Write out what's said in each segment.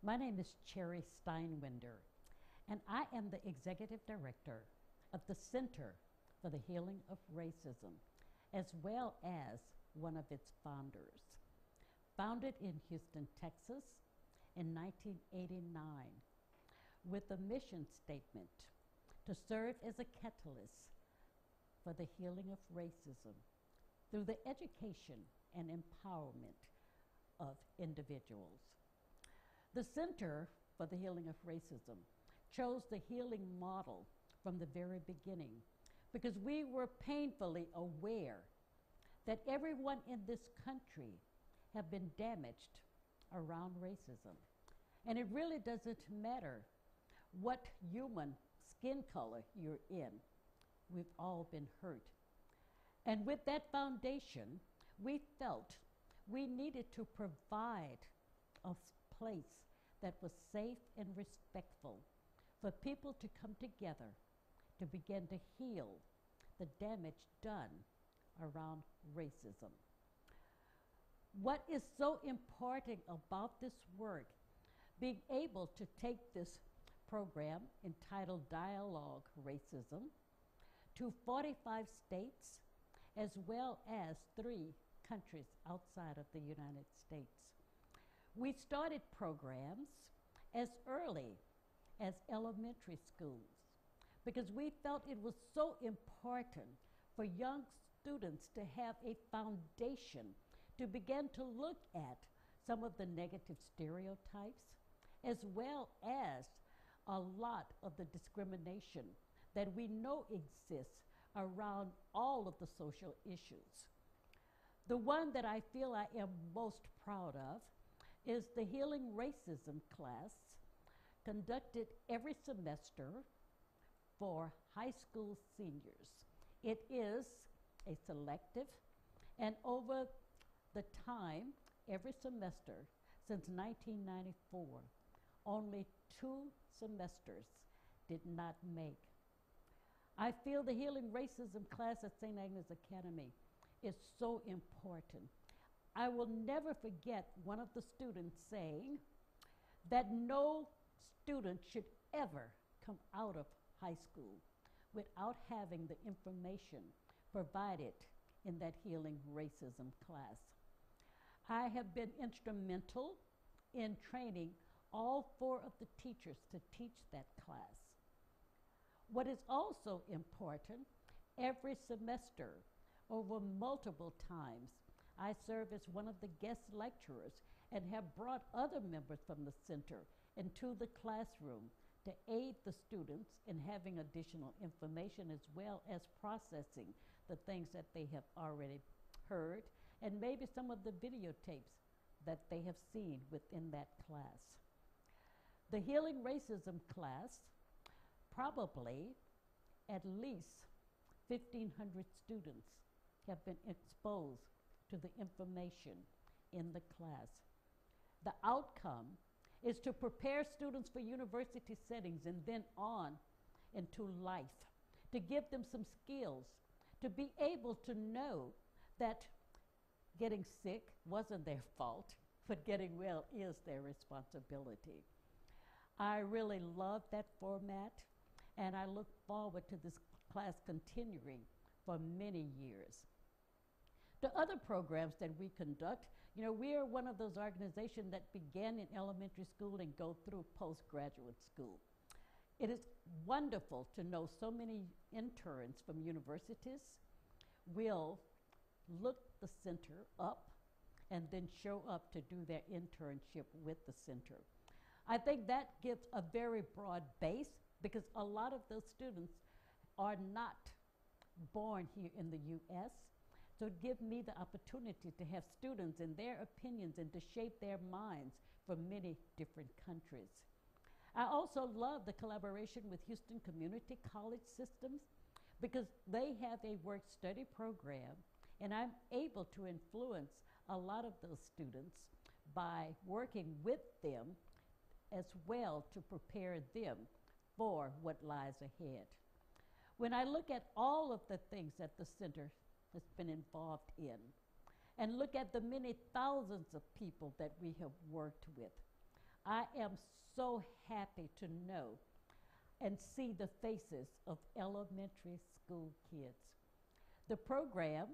My name is Cherry Steinwender, and I am the Executive Director of the Center for the Healing of Racism, as well as one of its founders. Founded in Houston, Texas in 1989, with a mission statement to serve as a catalyst for the healing of racism through the education and empowerment of individuals. The Center for the Healing of Racism chose the healing model from the very beginning because we were painfully aware that everyone in this country have been damaged around racism. And it really doesn't matter what human skin color you're in. We've all been hurt. And with that foundation, we felt we needed to provide a place that was safe and respectful for people to come together to begin to heal the damage done around racism. What is so important about this work, being able to take this program entitled Dialogue Racism to 45 states as well as 3 countries outside of the United States. We started programs as early as elementary schools because we felt it was so important for young students to have a foundation to begin to look at some of the negative stereotypes as well as a lot of the discrimination that we know exists around all of the social issues. The one that I feel I am most proud of is the Healing Racism class conducted every semester for high school seniors. It is a selective, and over the time, every semester since 1994, only 2 semesters did not make. I feel the Healing Racism class at St. Agnes Academy is so important. I will never forget one of the students saying that no student should ever come out of high school without having the information provided in that Healing Racism class. I have been instrumental in training all 4 of the teachers to teach that class. What is also important, every semester, over multiple times, I serve as one of the guest lecturers and have brought other members from the center into the classroom to aid the students in having additional information as well as processing the things that they have already heard and maybe some of the videotapes that they have seen within that class. The Healing Racism class, probably at least 1,500 students have been exposed to the information in the class. The outcome is to prepare students for university settings and then on into life, to give them some skills, to be able to know that getting sick wasn't their fault, but getting well is their responsibility. I really love that format, and I look forward to this class continuing for many years. The other programs that we conduct, we are one of those organizations that began in elementary school and go through postgraduate school. It is wonderful to know so many interns from universities will look the center up and then show up to do their internship with the center. I think that gives a very broad base because a lot of those students are not born here in the U.S., so it gives me the opportunity to have students and their opinions and to shape their minds from many different countries. I also love the collaboration with Houston Community College Systems because they have a work-study program, and I'm able to influence a lot of those students by working with them as well to prepare them for what lies ahead. When I look at all of the things that the center has been involved in and look at the many thousands of people that we have worked with, I am so happy to know and see the faces of elementary school kids. The program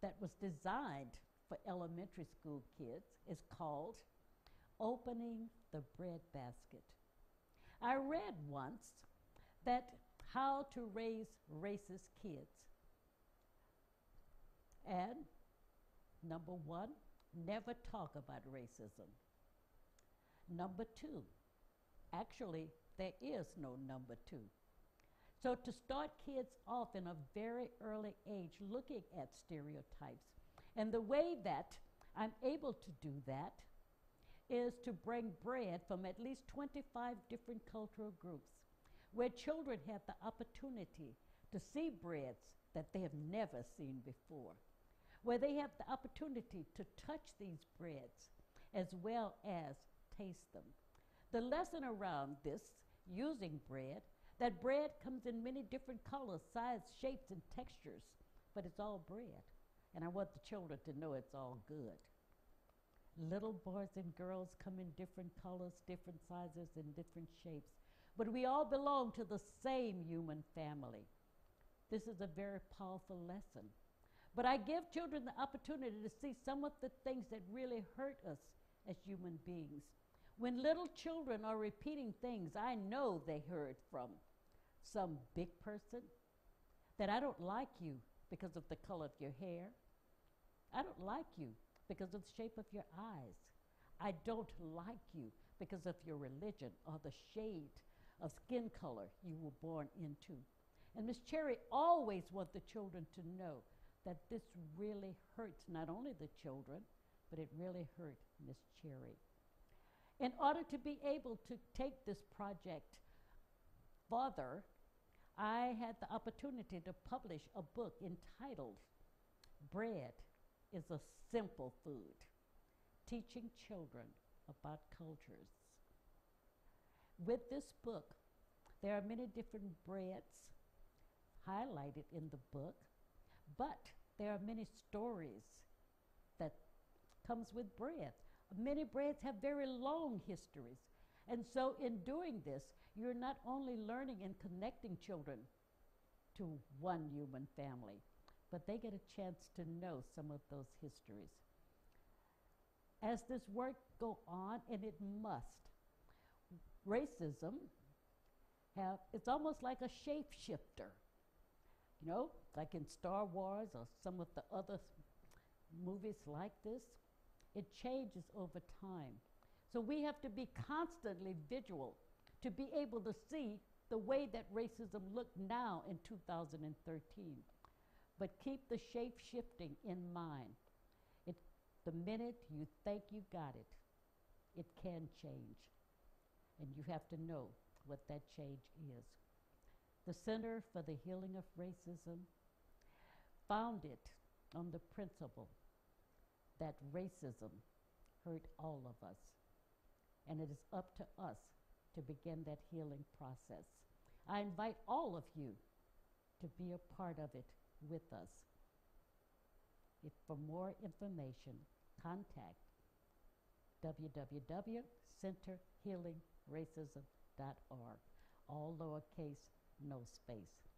that was designed for elementary school kids is called Opening the Bread Basket. I read once that how to raise racist kids. And number one, never talk about racism. Number two, actually, there is no number two. So to start kids off in a very early age looking at stereotypes, and the way that I'm able to do that is to bring bread from at least 25 different cultural groups, where children have the opportunity to see breads that they have never seen before, where they have the opportunity to touch these breads as well as taste them. The lesson around this, using bread, that bread comes in many different colors, sizes, shapes, and textures, but it's all bread. And I want the children to know it's all good. Little boys and girls come in different colors, different sizes, and different shapes, but we all belong to the same human family. This is a very powerful lesson. But I give children the opportunity to see some of the things that really hurt us as human beings. When little children are repeating things I know they heard from some big person, that I don't like you because of the color of your hair. I don't like you because of the shape of your eyes. I don't like you because of your religion or the shade of skin color you were born into. And Miss Cherry always wants the children to know that this really hurts not only the children, but it really hurt Miss Cherry. In order to be able to take this project further, I had the opportunity to publish a book entitled Bread is a Simple Food, Teaching Children About Cultures. With this book, there are many different breads highlighted in the book, but there are many stories that comes with bread. Many breads have very long histories. And so in doing this, you're not only learning and connecting children to one human family, but they get a chance to know some of those histories. As this work go on, and it must, racism it's almost like a shapeshifter. You know, like in Star Wars or some of the other movies like this, it changes over time. So we have to be constantly vigilant to be able to see the way that racism looked now in 2013. But keep the shape shifting in mind. The minute you think you got it, it can change. And you have to know what that change is. The Center for the Healing of Racism founded on the principle that racism hurt all of us. And it is up to us to begin that healing process. I invite all of you to be a part of it with us. If for more information, contact www.centerhealingracism.org. All lowercase, no space.